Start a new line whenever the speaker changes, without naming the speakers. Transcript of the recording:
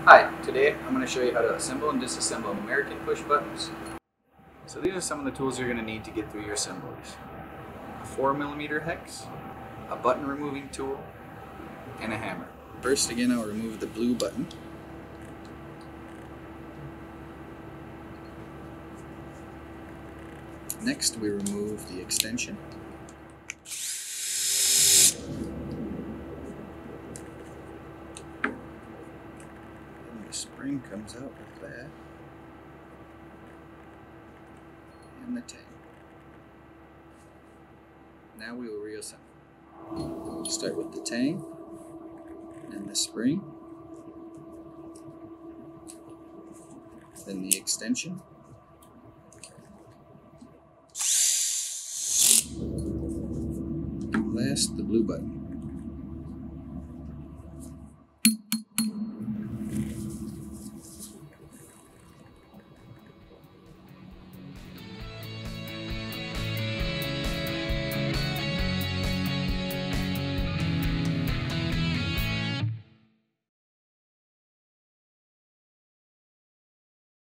Hi, today I'm going to show you how to assemble and disassemble American push buttons. So these are some of the tools you're going to need to get through your assemblies. A 4mm hex, a button removing tool, and a hammer. First, again, I'll remove the blue button. Next, we remove the extension. And the spring comes out with that. And the tang. Now we will reassemble. Start with the tang and the spring, then the extension, last the blue button.